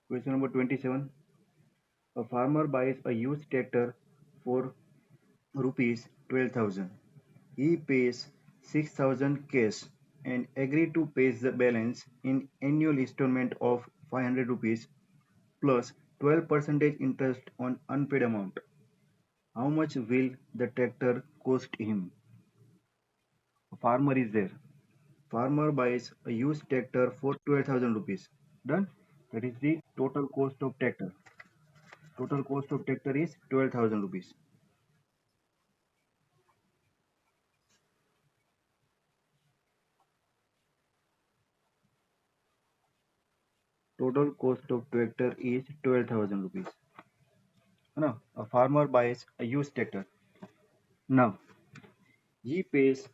Question number 27. A farmer buys a used tractor for rupees 12,000. He pays 6,000 cash and agree to pay the balance in annual installment of 500 rupees plus 12% interest on unpaid amount. How much will the tractor cost him? A farmer is there. Farmer buys a used tractor for 12,000 rupees. Done. That is the total cost of tractor. Total cost of tractor is 12,000 rupees. Total cost of tractor is 12,000 rupees. No, a farmer buys a used tractor. Now he pays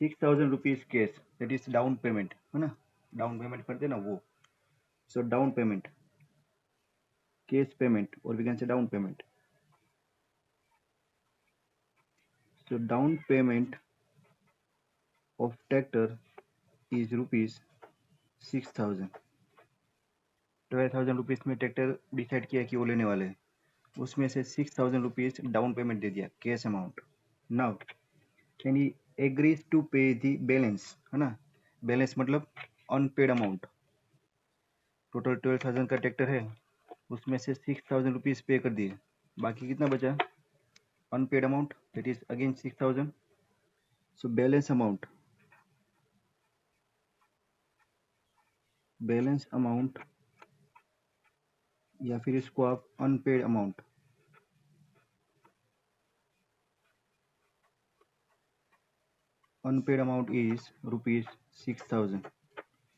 6,000 rupees cash. That is down payment. है ना? Down payment करते ना वो. So down payment, cash payment, or we can say down payment. So down payment of tractor is rupees 6,000. 12,000 rupees में tractor decide किया कि वो लेने वाले हैं, उसमें से 6,000 रुपीज़ डाउन पेमेंट दे दिया, cash amount. Now can he agrees to pay the balance, है ना? बैलेंस मतलब अनपेड अमाउंट. टोटल 12,000 का ट्रैक्टर है, उसमें से 6,000 रुपीज़ पे कर दिए, बाकी कितना बचा? Unpaid amount, that is again 6,000. So balance amount या फिर इसको आप unpaid amount, unpaid amount is rupees 6,000,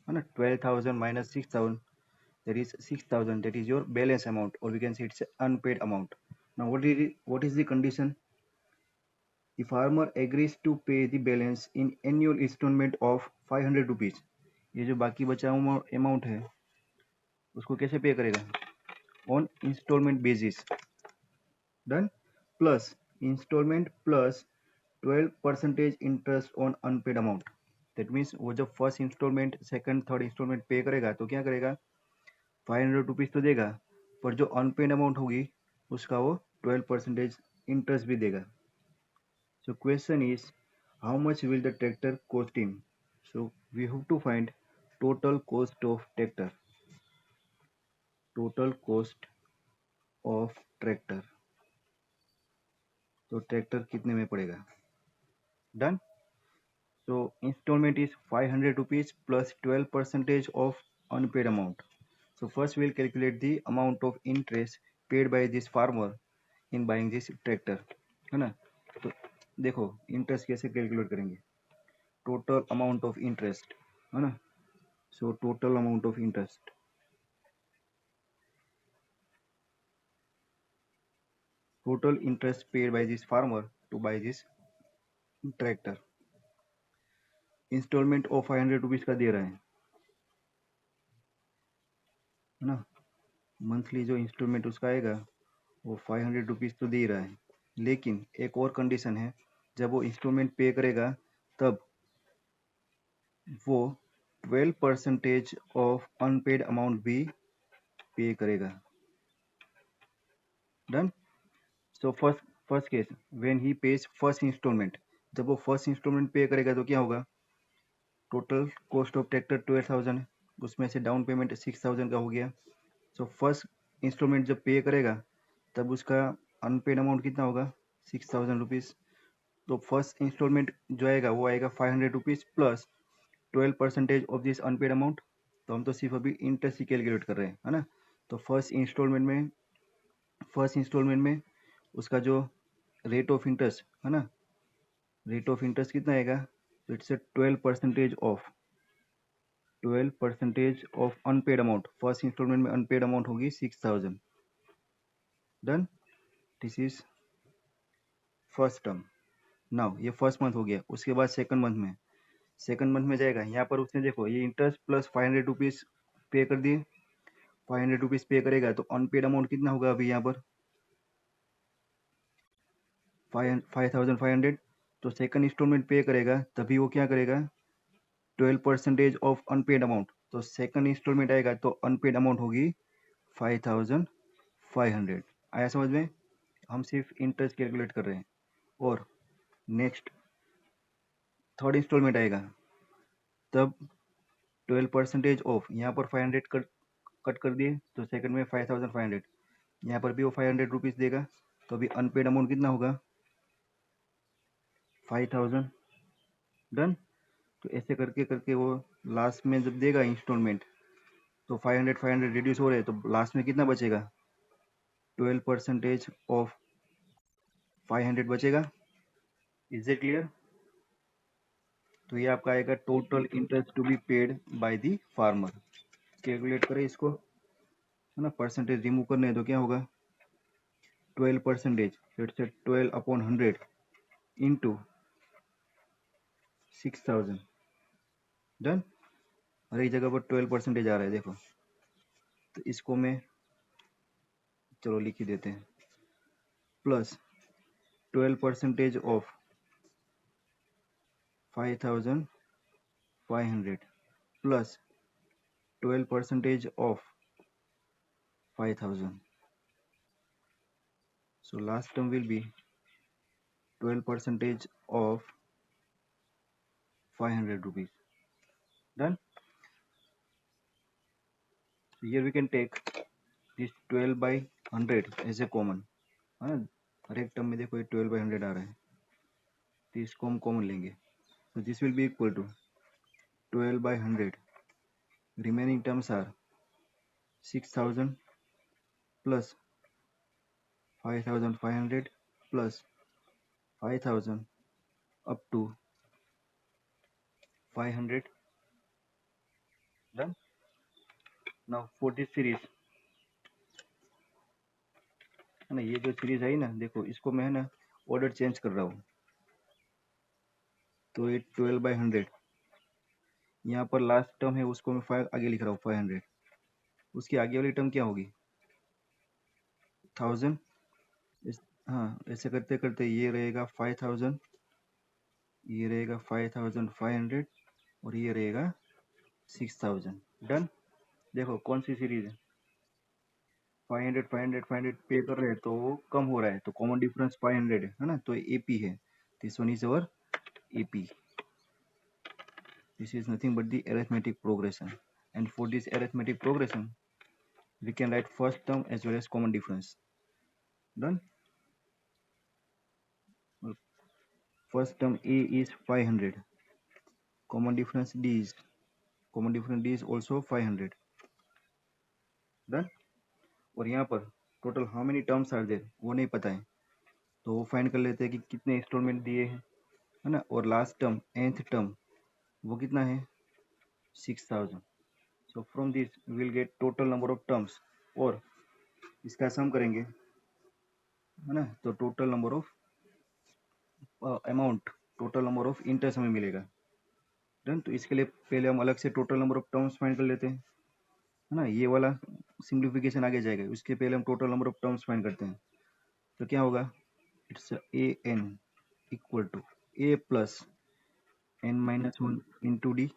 है ना? 12,000 minus 6,000, that is 6,000, that is your balance amount, or we can say it's an unpaid amount. Now what is the condition? The farmer agrees to pay the balance in annual installment of 500 rupees. ये जो बाकी बचा amount है उसको कैसे pay करेगा? On instalment basis. Done. Plus instalment plus 12% interest on unpaid amount. That means वो जब first instalment, second, third instalment pay करेगा तो क्या करेगा? 500 रुपीज़ तो देगा, पर जो अनपेड अमाउंट होगी उसका वो 12% इंटरेस्ट भी देगा. So question is, how much will the tractor cost him? So we have to find total cost of tractor. Total cost of tractor. तो ट्रैक्टर कितने में पड़ेगा? Done. So installment is 500 rupees plus 12% of unpaid amount. So first we'll calculate the amount of interest paid by this farmer in buying this tractor, है ना? तो देखो interest कैसे calculate करेंगे? टोटल अमाउंट ऑफ इंटरेस्ट, है ना? So total amount of interest, total interest paid by this farmer to buy this tractor. Instalment of 500 rupees का दे रहा है ना? मंथली जो इंस्टॉलमेंट उसका आएगा वो 500 रुपीज़ तो दे रहा है, लेकिन एक और कंडीशन है, जब वो इंस्टॉलमेंट पे करेगा तब वो 12% ऑफ अनपेड अमाउंट भी पे करेगा. Done. So first case when he pays first instalment, जब वो फर्स्ट इंस्टॉलमेंट पे करेगा तो क्या होगा? टोटल कॉस्ट ऑफ ट्रैक्टर 12,000 है, उसमें से डाउन पेमेंट 6,000 का हो गया. सो फर्स्ट इंस्टॉलमेंट जब पे करेगा तब उसका अनपेड अमाउंट कितना होगा? 6,000 रुपीज़. तो फर्स्ट इंस्टॉलमेंट जो आएगा वो आएगा 500 rupees plus 12% of this unpaid amount. तो हम तो सिर्फ अभी इंटरेस्ट ही कैलकुलेट कर रहे हैं, है ना? तो फर्स्ट इंस्टॉलमेंट में उसका जो रेट ऑफ इंटरेस्ट है ना, रेट ऑफ इंटरेस्ट कितना आएगा? तो it's a 12% of unpaid amount. First instalment में अनपेड अमाउंट होगी 6,000. Done. This is first term. Now ये फर्स्ट मंथ हो गया. उसके बाद सेकंड मंथ में जाएगा, यहाँ पर उसने देखो ये इंटरेस्ट प्लस 500 रुपीज़ पे कर दिए. 500 रुपीज़ पे करेगा तो अनपेड अमाउंट कितना होगा अभी यहाँ पर? 5,500. तो सेकंड इंस्टॉलमेंट पे करेगा तभी वो क्या करेगा? 12% ऑफ अनपेड अमाउंट. तो सेकंड इंस्टॉलमेंट आएगा तो अनपेड अमाउंट होगी 5500। आया समझ में? हम सिर्फ इंटरेस्ट कैलकुलेट कर रहे हैं। और नेक्स्ट थर्ड इंस्टॉलमेंट आएगा तब 12% ऑफ, यहाँ पर 500 कट कर दिए तो सेकंड में 5500, यहाँ पर भी वो 500 रुपीज़ देगा। तो अभी अनपेड अमाउंट कितना होगा? 5000। डन। तो ऐसे करके करके वो लास्ट में जब देगा इंस्टॉलमेंट तो 500 रिड्यूस हो रहे हैं, तो लास्ट में कितना बचेगा? 12% ऑफ 500 बचेगा। Is it clear? तो ये आपका आएगा total interest to be paid by the farmer. Calculate करें इसको, है ना, परसेंटेज रिमूव करने हैं तो क्या होगा? 12%, फिर से 12/100 इंटू 6000। डन। हर एक जगह पर 12% आ रहा है देखो, तो इसको मैं चलो लिख ही देते हैं, plus 12% of 5500 plus 12% of 5000. So last term will be 12% of 500 rupees. Done. So here we can take this 12/100 as a common. है ना, हर एक टर्म में देखो ये 12/100 आ रहा है, तो इसको हम कॉमन लेंगे। So this will be equal to 12/100. Remaining terms are 6000 plus 5500 plus 5000 up to 500. Done. Now for this series, है ना, ये जो सीरीज आई ना, देखो इसको मैं है ना ऑर्डर चेंज कर रहा हूँ। तो ये 12/100, यहाँ पर लास्ट टर्म है उसको मैं 5 आगे लिख रहा हूँ 500, उसकी आगे वाली टर्म क्या होगी? 1000। हाँ, ऐसे करते करते ये रहेगा 5000, ये रहेगा 5500 और ये रहेगा 6000। डन। देखो कौन सी सीरीज है? 500 पे कर रहे हैं तो वो कम हो रहा है, तो कॉमन डिफरेंस 500 है ना, तो एपी है। This one is our AP. This is nothing but the arithmetic progression, and for this arithmetic progression we can write first term as well as common difference. Done. First term A is 500, common difference D is also 500. Done. और यहाँ पर total how many terms are there वो नहीं पता है, तो वो find कर लेते हैं कि कितने इंस्टॉलमेंट दिए हैं, है ना। और लास्ट टर्म nth टर्म वो कितना है? 6000. So from this we will get total number of terms, और इसका सम करेंगे, है ना, तो total number of amount, total number of interest हमें मिलेगा। डन। तो इसके लिए पहले हम अलग से total number of terms find कर लेते हैं, है ना, ये वाला सिंप्लीफिकेशन आगे जाएगा, उसके पहले हम total number of terms find करते हैं। तो क्या होगा? It's a n equal to a plus n-1 into d,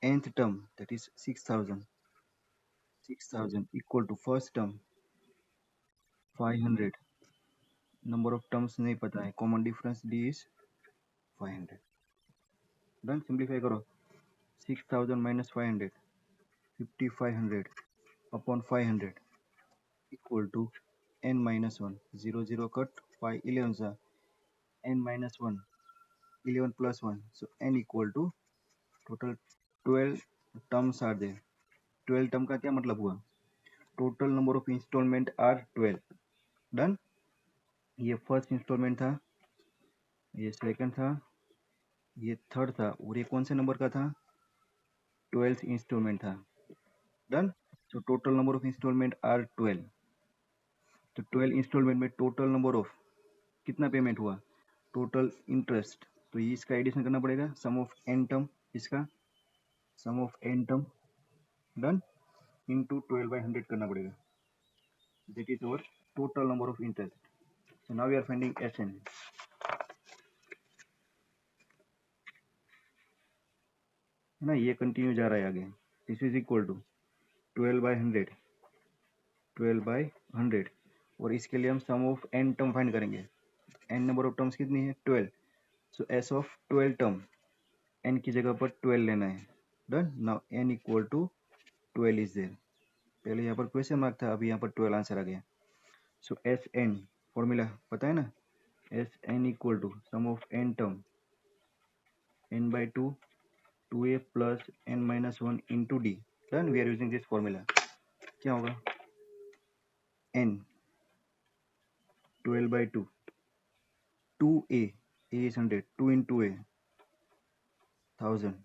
nth term that is 6000 equal to first term 500, number of terms नहीं पता है, common difference d is 500। Done. Simplify करो, 6000 minus 500, 5500 upon 500 equal to n-1, 0 0 cut, 5 11 सा n-1, 11 plus 1, so n equal to total 12 terms are there। 12 term का क्या मतलब हुआ? Total number of instalment are 12। Done. ये फर्स्ट इंस्टॉलमेंट था, ये second था, ये थर्ड था, और ये कौन से नंबर का था? 12th इंस्टॉलमेंट था। Done. So total number of instalment are 12। तो 12 इंस्टॉलमेंट में टोटल नंबर ऑफ कितना पेमेंट हुआ? टोटल इंटरेस्ट, तो ये इसका एडिशन करना पड़ेगा, सम ऑफ एन टर्म, इसका sum of n term, done, into 12/100 करना पड़ेगा, that is our total number of interest. So now we are finding S n, है ना, ये कंटिन्यू जा रहा है आगे। This is equal to 12/100, 12/100। और इसके लिए हम sum of n term find करेंगे। n नंबर ऑफ टर्म्स कितनी है? 12। So s of 12 term, n की जगह पर 12 लेना है। Done. Now n equal to 12 is there. पहले यहाँ पर क्वेश्चन मार्क था, अभी यहाँ पर 12 आंसर आ गया। सो एस एन फॉर्मूला पता है ना, S n equal to sum of n term n/2 2a plus n-1 into d. Done. We are using this formula. क्या होगा? n 12/2 2a, a is 100, 2 into a 1000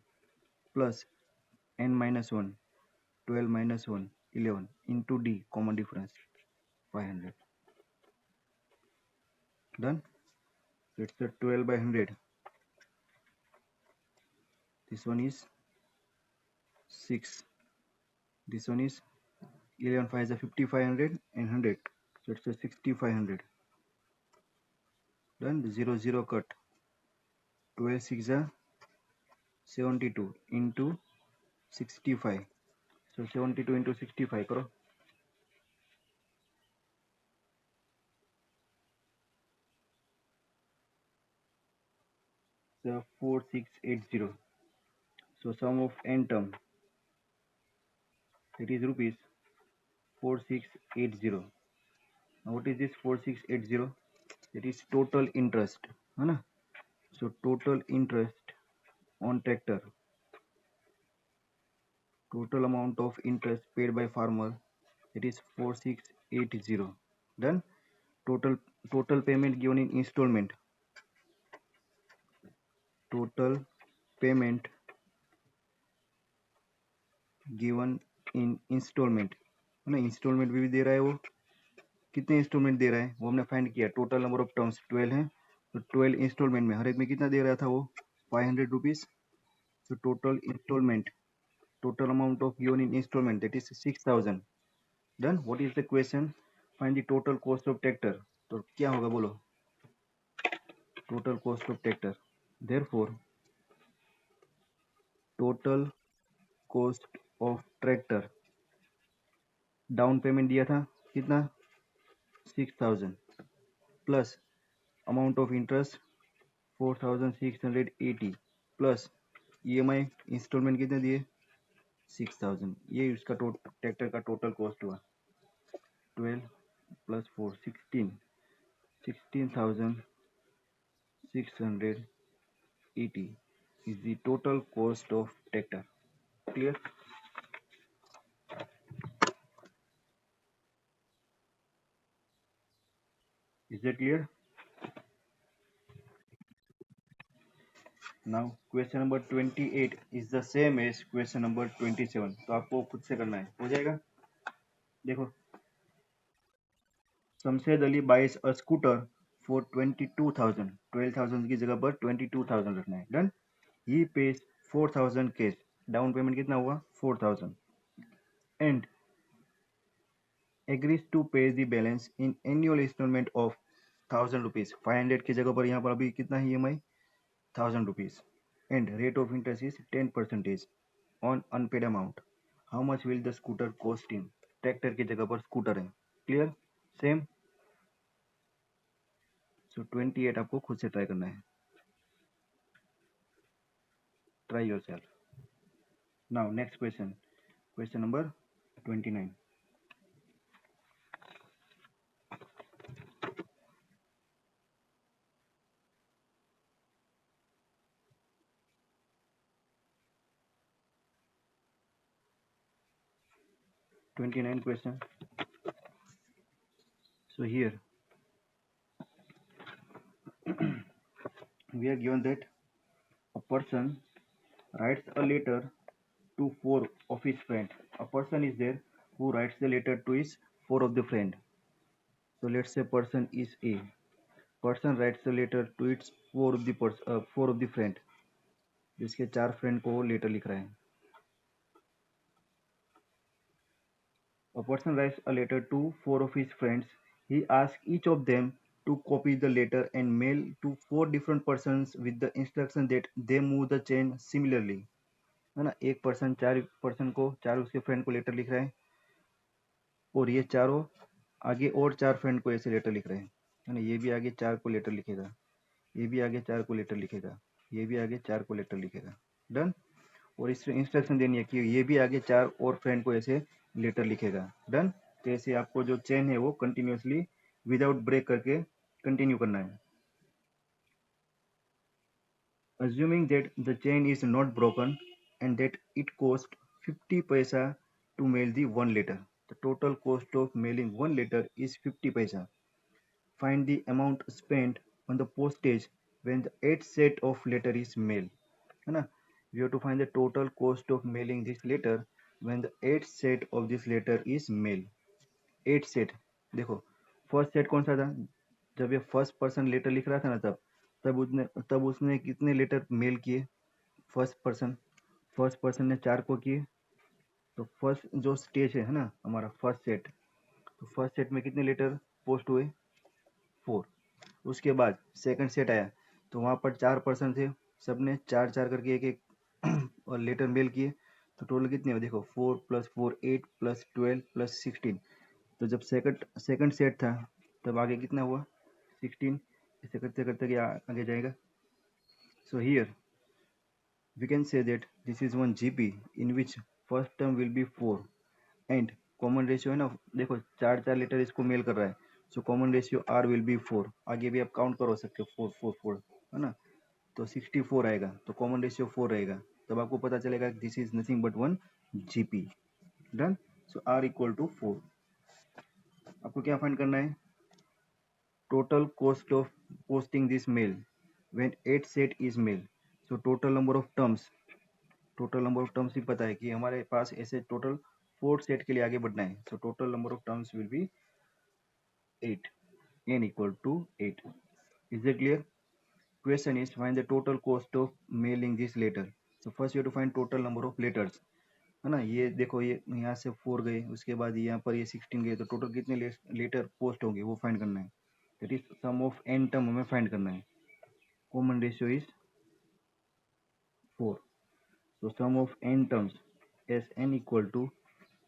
plus n-1 12 minus 1 11 into d common difference 500. Done. It's a 12/100. This one is 6. This one is 11 5 is a 5500 and 100. So it's a 6500. Done. 0 0 cut. 12 6 is 72 into 65. So 72 into 65 करो। So 4680. So sum of n term, it is rupees 4680. Now what is this 4680? It is total interest, है ना? So total interest on tractor, total amount of interest paid by farmer, it is 4680. Done. Total payment given in installment, total payment given in installment, है ना? Instalment भी दे रहा है वो। कितने instalment दे रहा है वो हमने फाइंड किया। टोटल नंबर ऑफ टर्म्स 12 है, तो 12 इंस्टॉलमेंट में हर एक में कितना दे रहा था वो? 500 rupees. So total installment, total amount of given in installment, that is 6000. Done. What is the question? Find the total cost of tractor. तो क्या होगा बोलो? Total cost of tractor. Therefore, total cost of tractor, down payment दिया था कितना? 6000 plus amount of interest 4680 plus EMI instalment कितने दिए? 6000। ये उसका ट्रैक्टर का टोटल कॉस्ट हुआ। 12 plus 4 16, 16,680 is the total cost of tractor. Clear? Is that clear? Now question number 28 is the same as question number 27. तो आपको खुद से करना है, हो जाएगा। देखो, Shamshed Ali buys a scooter for 22,000. 12,000 की जगह पर 22,000 रखना है। Done. He pays 4,000 cash. Down payment कितना हुआ? 4,000 and agrees to pay the balance in annual installment of 1000 rupees. 500 की जगह पर यहाँ पर अभी कितना है EMI? 1000 rupees and rate of interest is 10% on unpaid amount. How much will the scooter cost him? Tractor की जगह पर स्कूटर है। क्लियर? सेम। सो 28 आपको खुद से ट्राई करना है। Try yourself. Now next question, question number 29. 29 question. So here we are given that a person writes a letter to 4 of his friends. A person is there who writes the letter to his 4 of the friend. So let's say person is A. Person writes the letter to its 4 of the friend. जिसके 4 friend को वो letter लिख रहा है। A person writes a letter to 4 of his friends. He asks each of them to copy the letter and mail to 4 different persons with the instruction that they move the chain similarly. है ना। एक person 4 person को, 4 उसके friend को letter लिख रहा है, और ये चारों आगे और 4 फ्रेंड को ऐसे लेटर लिख रहे हैं, है ना। ये भी आगे 4 को लेटर लिखेगा, ये भी आगे 4 को लेटर लिखेगा, ये भी आगे 4 को लेटर लिखेगा। डन। और इस इंस्ट्रक्शन देनी है कि ये भी आगे 4 और फ्रेंड को ऐसे लेटर लिखेगा। डन। तो ऐसे आपको जो चेन है वो कंटिन्यूसली विदाउट ब्रेक करके कंटिन्यू करना है। Assuming that the chain is not broken and that it cost 50 paisa to mail the one letter. The total cost of mailing one letter is 50 paisa. Find the amount spent on the postage when the 8th set of letter is mailed. है ना। We have to find the total cost of mailing this letter when the 8th set of this letter is mailed. 8 set. देखो first set कौन सा था, जब ये first person letter लिख रहा था ना, तब उसने कितने लेटर मेल किए, फर्स्ट पर्सन ने 4 को किए। तो फर्स्ट जो स्टेज है ना हमारा फर्स्ट सेट, तो फर्स्ट सेट में कितने लेटर पोस्ट हुए, 4। उसके बाद सेकंड सेट आया, तो वहाँ पर 4 पर्सन थे, सबने 4 4 करके एक एक और लेटर मेल किए। तो टोटल कितने हुए देखो, 4 + 4 8 + 12 + 16। तो जब सेकंड सेकंड सेट था, तब आगे कितना हुआ, 16। ऐसे करते करते ये आगे जाएगा। So here we can say that this is one GP in which first term will be 4 and common ratio है ना, देखो 4 4 लीटर इसको मेल कर रहा है, so common ratio R will be 4। आगे भी आप काउंट करो सकते हो, 4 4 4, है ना। तो 64 आएगा, तो कॉमन रेशियो 4 रहेगा, तब आपको पता चलेगा this is nothing but one GP। Done. So R = 4। आपको क्या फाइंड करना है, total cost of posting this mail when 8 set is mail। so total number of terms भी पता है कि हमारे पास ऐसे टोटल 4 सेट के लिए आगे बढ़ना है। so total number of terms will be 8, n = 8। is it clear? Question is find the total cost of mailing this letter। so first you have to find total number of letters, है ना। ये देखो, ये यहाँ से 4 गए, उसके बाद यहाँ पर ये 16 गए, तो टोटल कितने लेटर पोस्ट होंगे वो फाइंड करना है। That is sum of n term हमें फाइंड करना है। Common ratio is 4। so sum of n terms as n =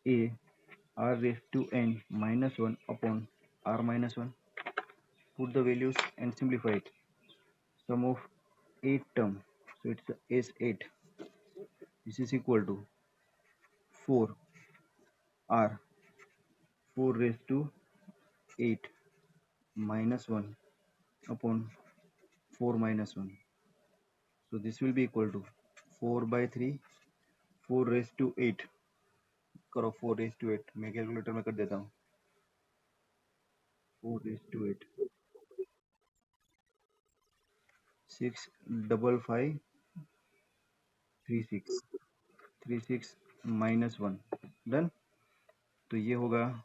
a r⁻n -1 upon r-1। put the values and simplify it। sum of 8 term, so it's s8, this is equal to 4 r 4⁻8 -1 upon 4 - 1। so this will be equal to 4/3, 4⁻8 करो, 4⁻8 मैं calculator में कर देता हूँ। 4:8 65536 36 -1। Done. तो ये होगा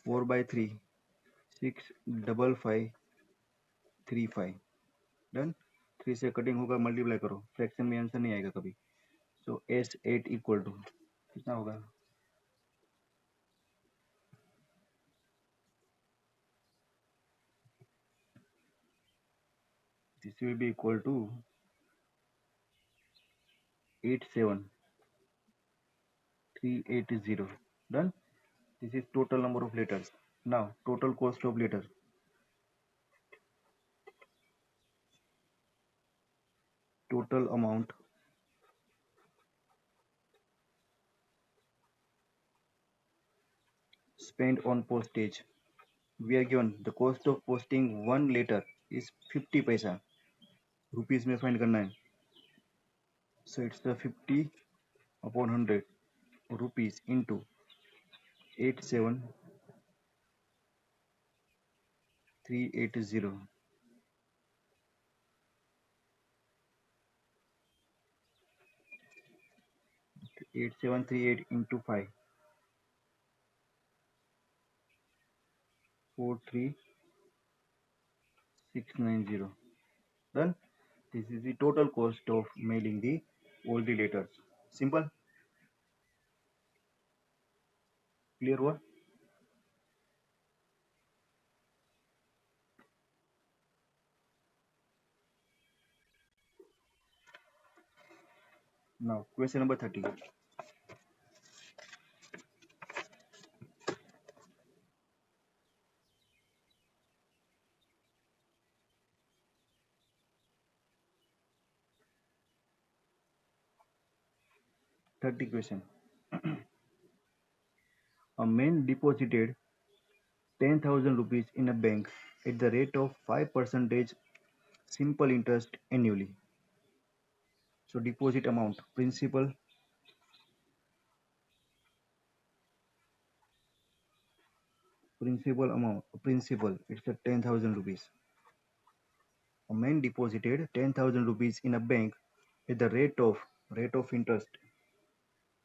4/3 65535। Done. 3 से कटिंग होगा, मल्टीप्लाई करो, फ्रैक्शन में आंसर नहीं आएगा कभी। सो S8 = कितना होगा, this will be equal to 87380। Done. This is total number of letters. Now total cost of letter, total amount spent on postage। we are given the cost of posting one letter is 50 paisa, rupees में find करना है। so it's the 50/100 rupees into 87380। 8738 into 5, 43690। done। This is the total cost of mailing the all the letters। simple, clear हुआ। Now question number 30. 30 question. A man deposited 10,000 rupees in a bank at the rate of 5% simple interest annually. So deposit amount, principal, it's a 10,000 rupees. A man deposited 10,000 rupees in a bank at the rate of interest.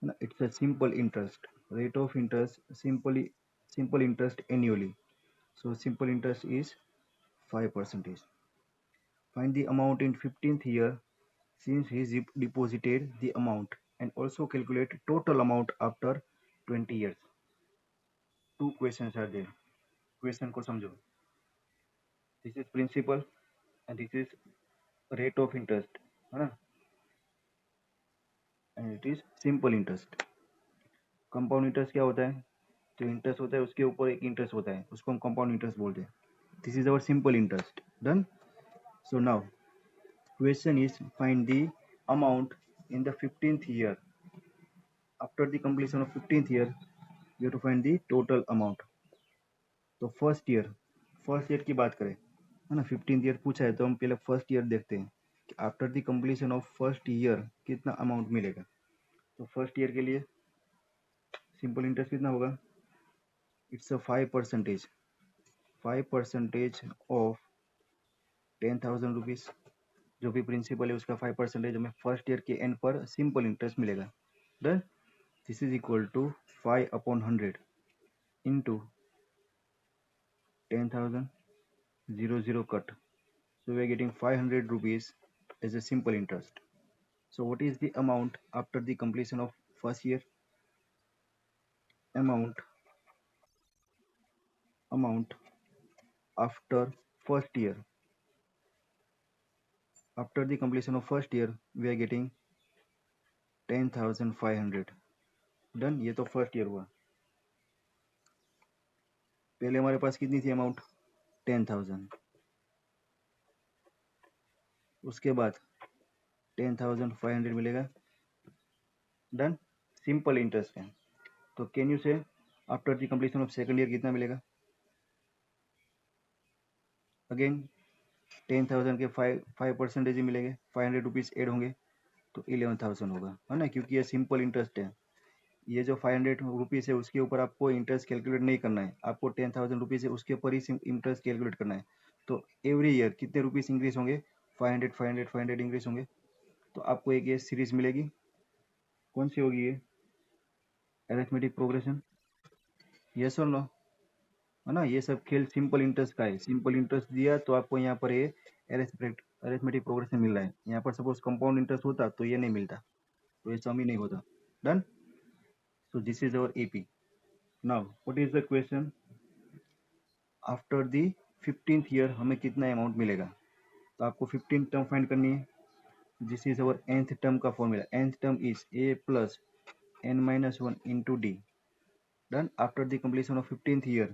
No, it's a simple interest. Rate of interest, simple interest annually. So simple interest is 5%. Find the amount in 15th year since he deposited the amount, and also calculate total amount after 20 years. Two questions are there. Question को समझो. This is principal and this is rate of interest, है ना? And it is simple interest. Compound interest क्या होता है? जो interest होता है उसके ऊपर एक इंटरेस्ट होता है, उसको हम कंपाउंड इंटरेस्ट बोलते हैं. This is our simple interest. Done. So now question is find the amount in the 15th year. After the completion of 15th year, you have to find the total amount. तो first year की बात करें, है ना, 15th year पूछा है तो हम पहले फर्स्ट ईयर देखते हैं कि after the completion of first year कितना अमाउंट मिलेगा. तो फर्स्ट ईयर के लिए सिंपल इंटरेस्ट कितना होगा? It's a 5%. 5% of 10,000 rupees. जो भी प्रिंसिपल है उसका 5% हमें फर्स्ट ईयर के एंड पर सिंपल इंटरेस्ट मिलेगा. Done. This is equal to 5/100 into 10,000, 0 cut. So we are getting 500 rupees as a simple interest. So what is the amount after the completion of first year? Amount after first year. After the completion of first year, we are getting 10,500. Done. ये तो first year हुआ. पहले हमारे पास कितनी थी amount? 10,000. उसके बाद 10,500 मिलेगा. डन. सिंपल इंटरेस्ट है. तो कैन यू से after the completion of second year कितना मिलेगा? अगेन 10,000 के 5% ही मिलेंगे. 500 रुपीज एड होंगे तो 11,000 होगा, है ना, क्योंकि ये सिंपल इंटरेस्ट है. ये जो 500 रुपीज है उसके ऊपर आपको इंटरेस्ट कैलकुलेट नहीं करना है. आपको 10,000 रुपीज है उसके ऊपर ही इंटरेस्ट कैलकुलेट करना है. तो एवरी ईयर कितने रुपीज इंक्रीज होंगे? 500 500 500 इंक्रीज होंगे. तो आपको एक ये सीरीज मिलेगी. कौन सी होगी ये? Arithmetic progression. यस और नो, है ना. ये सब खेल सिंपल इंटरेस्ट का है. सिंपल इंटरेस्ट दिया तो आपको यहाँ पर ये अरिथमेटिक प्रोग्रेशन मिल रहा है. यहाँ पर सपोज कंपाउंड इंटरेस्ट होता तो ये नहीं मिलता, तो ये सम ही नहीं होता. Done. So this is our AP. Now what is the question? After the 15th year हमें कितना अमाउंट मिलेगा? तो आपको 15 टर्म फाइंड करनी है. This is our nth term का formula. nth term is a plus n-1 into d. Done. After the completion of 15th year,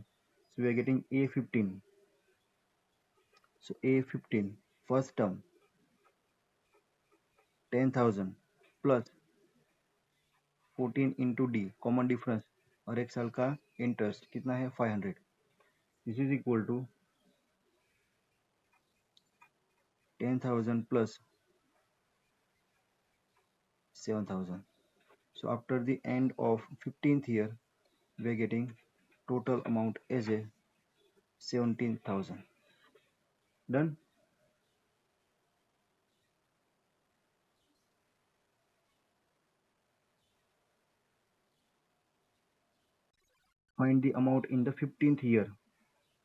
so we are getting a15. So a15 first term 10,000 plus 14 into d, common difference और एक साल का interest कितना है? 500. This is equal to 10,000 plus 7,000. So after the end of 15th year, we are getting total amount as a 17,000. Done. Find the amount in the 15th year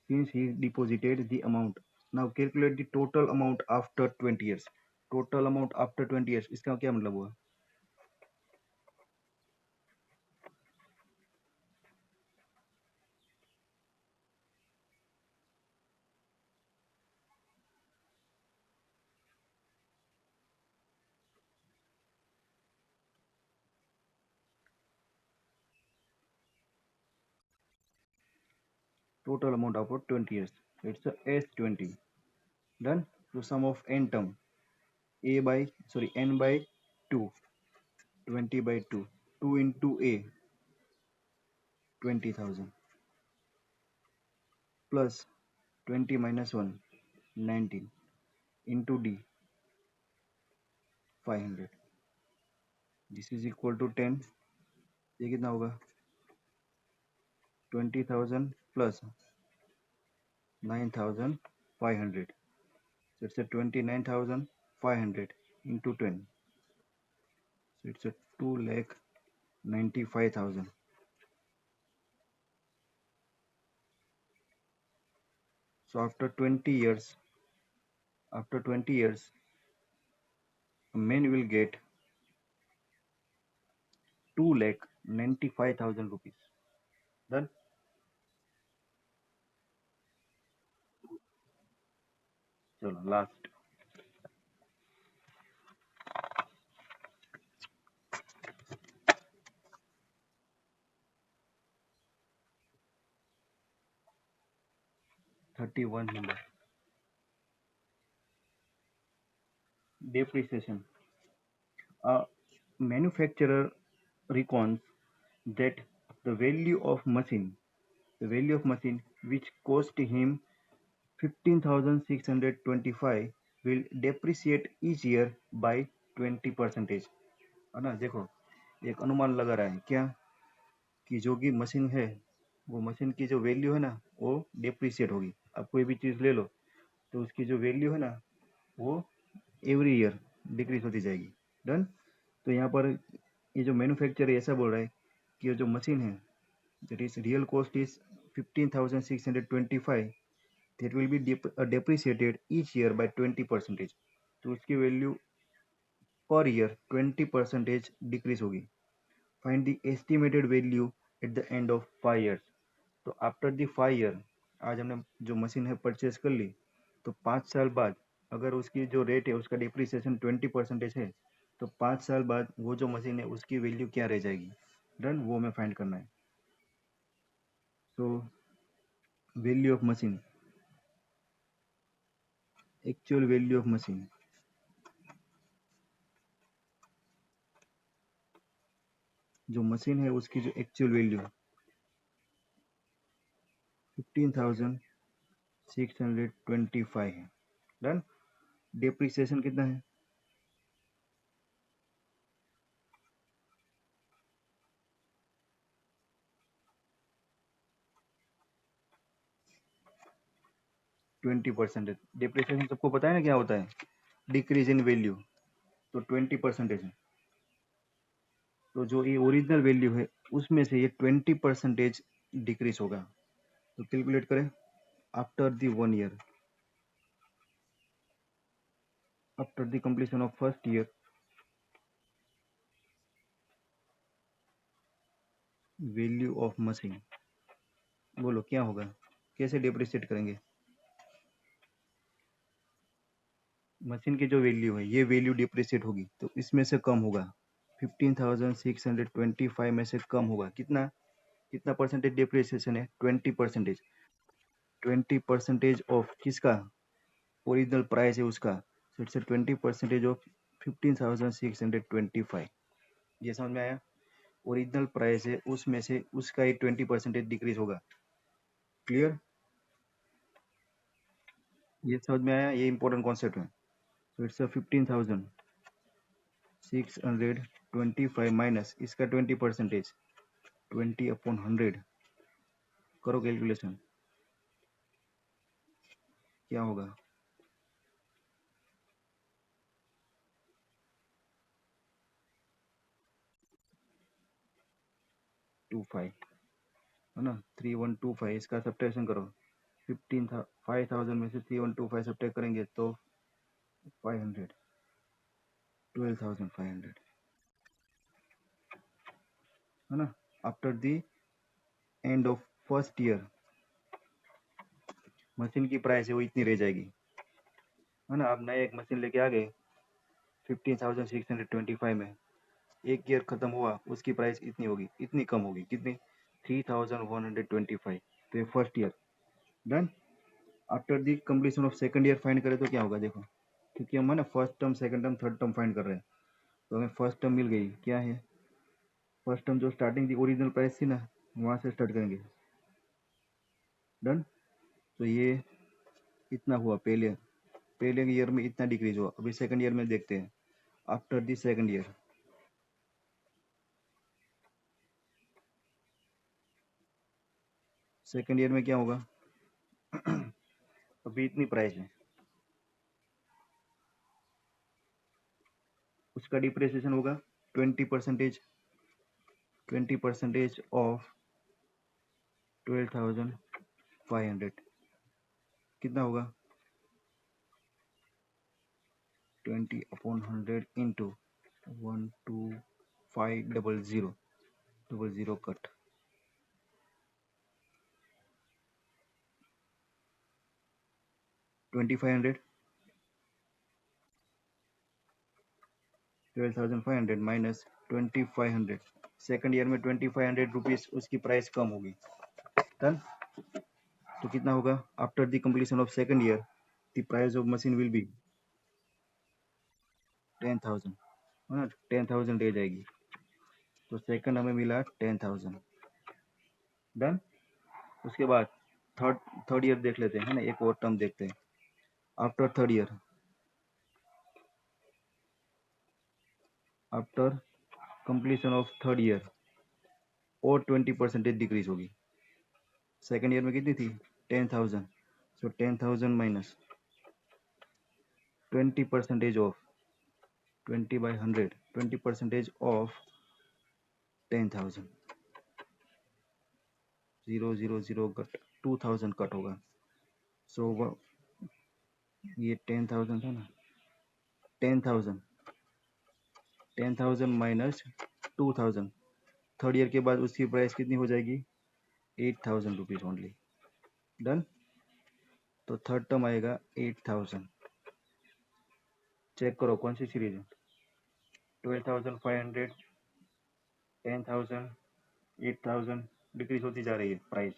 since he deposited the amount. Now calculate the total amount after 20 years. Total amount after 20 years, इसका क्या मतलब हुआ? total amount of 20 years. It's a S20. Done. So sum of n term, n by 2, 20 by 2, 2 into a, 20,000, plus 20 minus 1, 19, into d, 500. This is equal to 10. ये कितना होगा? 20,000 plus 9,500. So it's a 29,500 into 10. So it's a 2,95,000. So after 20 years, a man will get 2,95,000 rupees. Done. चलो last. (31) number. Depreciation. A manufacturer reckons that the value of machine which cost him 15,625 will depreciate each year by 20%. है ना? देखो, एक अनुमान लगा रहा है क्या कि जो भी मशीन है वो मशीन की जो वैल्यू है ना वो डेप्रिसिएट होगी. आप कोई भी चीज़ ले लो तो उसकी जो वैल्यू है ना वो एवरी ईयर डिक्रीज होती जाएगी. डन. तो यहाँ पर ये जो मैन्युफैक्चरर ऐसा बोल रहा है कि ये जो मशीन है that is real cost is 15,625, that will be depreciated each year by 20%. तो उसकी वैल्यू पर ईयर 20% डिक्रीज होगी. Find the estimated value at the end of 5 years. तो आफ्टर द 5 year, आज हमने जो मशीन है परचेज कर ली तो 5 साल बाद अगर उसकी जो रेट है उसका डिप्रिसिएशन 20% है तो 5 साल बाद वो जो मशीन है उसकी वैल्यू क्या रह जाएगी. डन. वो हमें फाइंड करना है. So value of machine, actual value of machine, जो मशीन है उसकी जो एक्चुअल वैल्यू 15,625 है. डन. डेप्रिसिएशन कितना है? 20%. डेप्रिसिएशन सबको पता है ना क्या होता है? Decrease in value. तो 20% है. तो जो ये ओरिजिनल वैल्यू है उसमें से ये 20% डिक्रीज होगा. तो कैलकुलेट करें. After the 1 year, after the completion of first year, value of machine. बोलो क्या होगा? कैसे डिप्रिशिएट करेंगे? मशीन की जो वैल्यू है ये वैल्यू डिप्रिशिएट होगी तो इसमें से कम होगा. 15,625 में से कम होगा. कितना कितना परसेंटेज डिप्रिसिएशन है? 20%. 20% ऑफ किसका? ओरिजिनल प्राइस है उसका. So it's 20% of 15,625. ये समझ में आया? ओरिजिनल प्राइस है उसमें से उसका ही 20% डिक्रीज होगा. क्लियर? ये समझ में आया? ये इंपॉर्टेंट कॉन्सेप्ट है. सो इट्स 15,625 माइनस इसका 20%, 20/100. करो कैलकुलेशन. क्या होगा? 25 है ना. 3125. इसका सब्ट्रैक्शन करो. 5,000 में से 3125 सब्ट्रैक्ट करेंगे तो 500, 12,500 है ना. After the end of first year machine की प्राइस है वो इतनी रह जाएगी. है ना. आप नए एक मशीन लेके आ गए 15,625 में. एक ईयर खत्म हुआ उसकी प्राइस इतनी होगी, इतनी कम होगी. कितनी? 3,125. तो ये first year. Done. After the completion of second year find करें तो क्या होगा देखो, क्योंकि हम है ना first term second term third term find कर रहे हैं, तो हमें फर्स्ट टर्म मिल गई, क्या है फर्स्ट टर्म जो स्टार्टिंग थी ओरिजिनल प्राइस थी ना, वहाँ से स्टार्ट करेंगे। डन। तो ये इतना हुआ पहले ईयर में इतना डिक्रीज हुआ। अभी सेकंड ईयर में देखते हैं, after the second year. Second year में क्या होगा अभी इतनी प्राइस है, उसका डिप्रिसिएशन होगा 20%, 20% ऑफ 12,500 कितना होगा 20/100 into 12500 00 cut 2500 12,500 minus 2500। Second year में 2500 रुपीज उसकी प्राइस कम होगी। डन। तो कितना होगा after the completion of second year the price of machine will be 10,000, है ना 10,000 रह जाएगी। तो सेकंड हमें मिला 10,000। डन। उसके बाद थर्ड थर्ड ईयर देख लेते हैं, है ना एक और टर्म देखते हैं। After third year, after completion of third year और 20% डिक्रीज होगी। सेकंड ईयर में कितनी थी 10,000, सो 10,000 minus 20% of 20/100 20% of 10,000 000 cut 2,000 cut होगा। सो ये 10,000 था ना, 10,000 10,000 माइनस 2,000। थर्ड ईयर के बाद उसकी प्राइस कितनी हो जाएगी 8,000 रुपीज ओनली। डन। तो थर्ड टर्म आएगा 8,000। चेक करो कौन सी सीरीज है 12,500 10,000 8,000 डिक्रीज होती जा रही है price.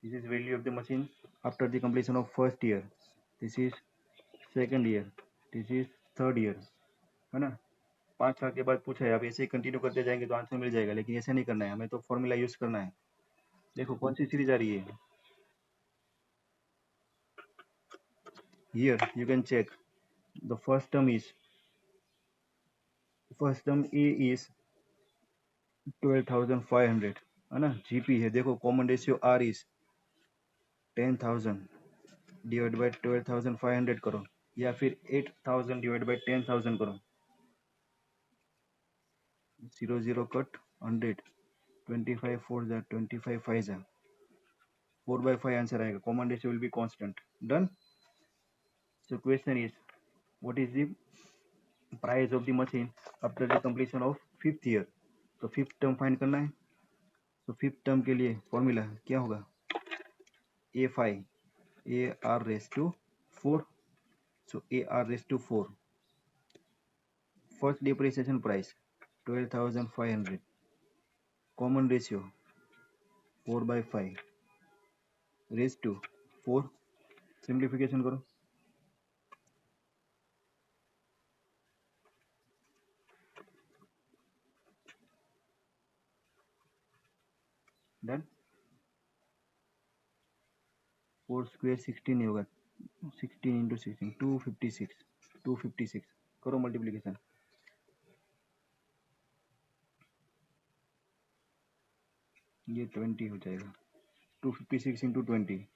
This is value of the machine after the completion of first year, this is second year, this is third year, है ना। 5 साल के बाद पूछा है, आप ऐसे ही कंटिन्यू करते जाएंगे तो आंसर मिल जाएगा, लेकिन ऐसा नहीं करना है, हमें तो फॉर्मूला यूज करना है। देखो कौन सी सीरीज आ रही है here, you can check the first term a is 12,500, है ना। जीपी है, देखो common ratio r is 10,000 divide by 12,500 करो, या फिर 8,000 डिवाइड बाई 10,000 करो। 0 कट 100 25 4 जा 25 5 जा 4/5 आंसर आएगा। Common ratio will be constant. Done. So question is what is the price of the machine after the completion of fifth year. तो fifth term find करना है। तो फिफ्थ टर्म के लिए फॉर्मूला क्या होगा A5 AR raise to 4, so AR raise to 4। First depreciation price 12,500, common ratio 4/5 raise to 4। Simplification करो। Done. 4 square 16 नहीं होगा, 16 इंटू 16 256, 256 करो मल्टीप्लीकेशन। ये 20 हो जाएगा, 256 into 20,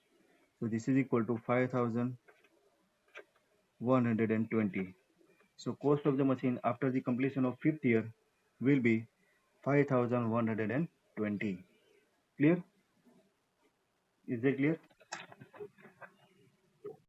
so this is equal to 5,120. So cost of the machine after the completion of fifth year will be 5,120. Clear? Is that clear?